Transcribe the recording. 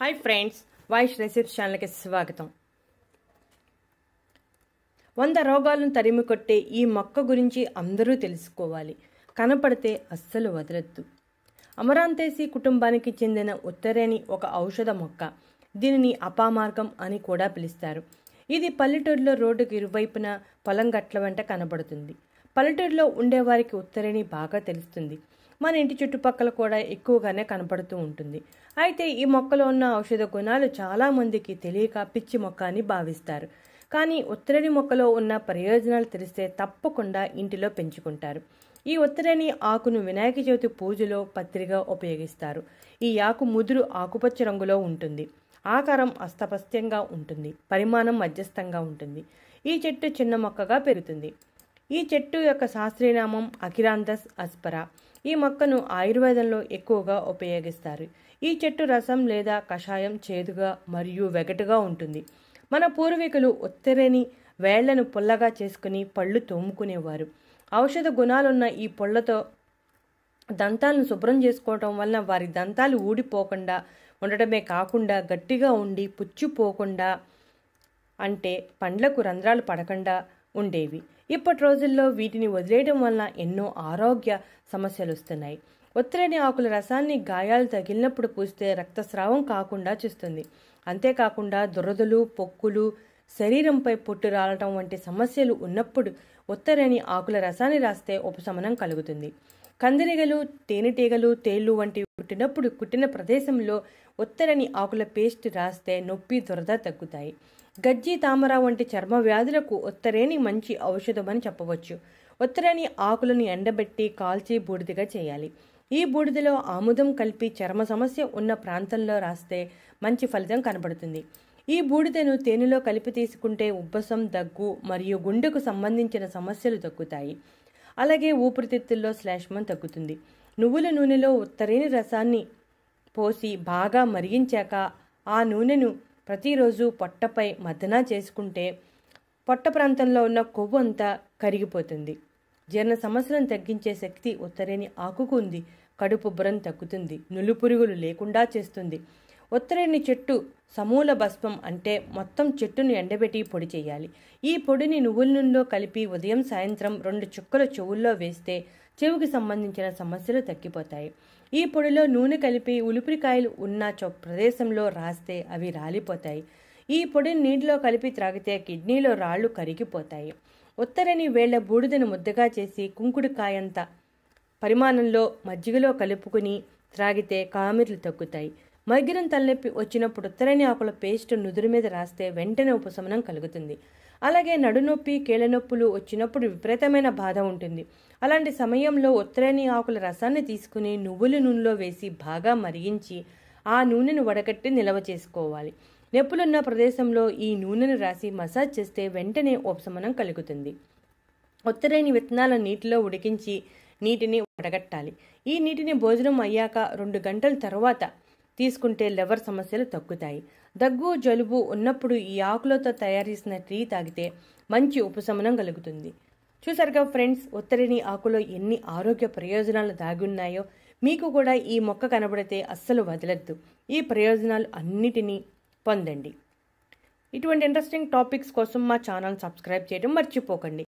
Hi friends, वाइश recipes channel की स्वागतम। 100 రోగాలను తరిమి కొట్టే ఈ మొక్క గురించి అందరూ తెలుసుకోవాలి. కనపడితే అస్సలు వదలొద్దు. అమరాంతేసి కుటుంబానికి చెందిన ఉత్తరేని ఒక ఔషధ మొక్క. దీనిని అపామార్గం అని కూడా పిలుస్తారు. ఇది పల్లెటూరులో రోడ్డుకి ఇరువైపున పొలం గట్ల వెంట కనబడుతుంది. పల్లెటూరులో ఉండేవారికి ఉత్తరేని బాగా తెలుస్తుంది. మన ఇంటి చుట్టుపక్కల కూడా ఎక్కువగానే కనపడుతూ ఉంటుంది. అయితే ఈ మొక్కలో ఉన్న ఔషధ గుణాలు చాలా మందికి తెలియక పిచ్చి మొక్క అని భావిస్తారు. కానీ ఉత్తరేని మొక్కలో ఉన్న ప్రయోజనాలు తెలిస్తే తప్పకుండా ఇంటిలో పెంచుకుంటారు. ఈ ఉత్తరేని ఆకును వినాయక చవితి పూజలో పత్రిగా ఉపయోగిస్తారు. ఈ ఆకు ముదురు ఆకుపచ్చ రంగులో ఉంటుంది. ఆకారం అస్తపస్తంగా ఉంటుంది. పరిమాణం మధ్యస్థంగా ఉంటుంది. ఈ చెట్టు చిన్న మొక్కగా పెరుగుతుంది. ఈ చెట్టు యొక్క శాస్త్రీయనామం అకిరాంథస్ అస్పరా. ఈ మొక్కను ఆయుర్వేదంలో ఎక్కువగా ఉపయోగిస్తారు. ఈ చెట్టు రసం లేదా కషాయం చేదుగా మరియు వెగటుగా ఉంటుంది. మన పూర్వీకులు ఉత్తరేని వేళ్లను పుల్లగా చేసుకుని పళ్ళు తోముకునేవారు. ఔషధ గుణాలున్న ఈ పొళ్లతో దంతాలను శుభ్రం చేసుకోవటం వలన వారి దంతాలు ఊడిపోకుండా ఉండటమే కాకుండా గట్టిగా ఉండి పుచ్చిపోకుండా, అంటే పండ్లకు రంధ్రాలు పడకుండా ఉండేవి. ఇప్పటి రోజుల్లో వీటిని వదిలేయడం వలన ఎన్నో ఆరోగ్య సమస్యలు వస్తున్నాయి. ఉత్తరేని ఆకుల రసాన్ని గాయాలు తగిలినప్పుడు పూస్తే రక్తస్రావం కాకుండా చేస్తుంది. అంతేకాకుండా దురదలు, పొక్కులు, శరీరంపై పొట్టు రాలటం వంటి సమస్యలు ఉన్నప్పుడు ఉత్తరేని ఆకుల రసాన్ని రాస్తే ఉపశమనం కలుగుతుంది. కందిరీగలు, తేనెటీగలు, తేళ్లు వంటివి కుట్టినప్పుడు కుట్టిన ప్రదేశంలో ఉత్తరేని ఆకుల పేస్ట్ రాస్తే నొప్పి, దురద తగ్గుతాయి. గజ్జి, తామర వంటి చర్మ వ్యాధులకు ఉత్తరేని మంచి ఔషధమని చెప్పవచ్చు. ఉత్తరేని ఆకులను ఎండబెట్టి కాల్చి బూడిదగా చేయాలి. ఈ బూడిదలో ఆముదం కలిపి చర్మ సమస్య ఉన్న ప్రాంతంలో రాస్తే మంచి ఫలితం కనబడుతుంది. ఈ బూడిదను తేనెలో కలిపి తీసుకుంటే ఉబ్బసం, దగ్గు మరియు గుండెకు సంబంధించిన సమస్యలు తగ్గుతాయి. అలాగే ఊపిరితిత్తుల్లో శ్లేష్మం తగ్గుతుంది. నువ్వుల నూనెలో ఉత్తరేని రసాన్ని పోసి బాగా మరిగించాక ఆ నూనెను ప్రతిరోజు పొట్టపై మద్దన చేసుకుంటే పొట్ట ప్రాంతంలో ఉన్న కొవ్వు అంతా కరిగిపోతుంది. జీర్ణ సమస్యలను తగ్గించే శక్తి ఉత్తరేని ఆకుకు ఉంది. కడుపు ఉబ్బరం తగ్గుతుంది. నులుపురుగులు లేకుండా చేస్తుంది. ఉత్తరేని చెట్టు సమూల భస్మం, అంటే మొత్తం చెట్టును ఎండబెట్టి పొడి చేయాలి. ఈ పొడిని నువ్వుల నూనెలో కలిపి ఉదయం సాయంత్రం 2 చుక్కల చెవుల్లో వేస్తే చెవికి సంబంధించిన సమస్యలు తగ్గిపోతాయి. ఈ పొడిలో నూనె కలిపి ఉలిపిరికాయలు ఉన్న ప్రదేశంలో రాస్తే అవి రాలిపోతాయి. ఈ పొడిని నీటిలో కలిపి త్రాగితే కిడ్నీలో రాళ్లు కరిగిపోతాయి. ఉత్తరేని వేళ్ల బూడిదను ముద్దగా చేసి కుంకుడుకాయంత పరిమాణంలో మజ్జిగలో కలుపుకుని త్రాగితే కామెర్లు తగ్గుతాయి. మైగ్రేన్, తలనొప్పి వచ్చినప్పుడు ఉత్తరేని ఆకుల పేస్ట్ నుదురు మీద రాస్తే వెంటనే ఉపశమనం కలుగుతుంది. అలాగే నడునొప్పి, కీళ్ళనొప్పులు వచ్చినప్పుడు విపరీతమైన బాధ ఉంటుంది. అలాంటి సమయంలో ఉత్తరేని ఆకుల రసాన్ని తీసుకుని నువ్వుల నూనెలో వేసి బాగా మరిగించి ఆ నూనెను వడగట్టి నిల్వ చేసుకోవాలి. నొప్పులున్న ప్రదేశంలో ఈ నూనెను రాసి మసాజ్ చేస్తే వెంటనే ఉపశమనం కలుగుతుంది. ఉత్తరేని విత్తనాలను నీటిలో ఉడికించి నీటిని వడగట్టాలి. ఈ నీటిని భోజనం అయ్యాక 2 గంటల తర్వాత తీసుకుంటే లివర్ సమస్యలు తగ్గుతాయి. దగ్గు, జలుబు ఉన్నప్పుడు ఈ ఆకులతో తయారు చేసిన టీ తాగితే మంచి ఉపశమనం కలుగుతుంది. చూసారుగా ఫ్రెండ్స్, ఉత్తరేని ఆకులో ఎన్ని ఆరోగ్య ప్రయోజనాలు దాగి ఉన్నాయో. మీకు కూడా ఈ మొక్క కనబడితే అస్సలు వదలద్దు. ఈ ప్రయోజనాలు అన్నిటినీ పొందండి. ఇటువంటి ఇంట్రెస్టింగ్ టాపిక్స్ కోసం మా ఛానల్ సబ్స్క్రైబ్ చేయడం మర్చిపోకండి.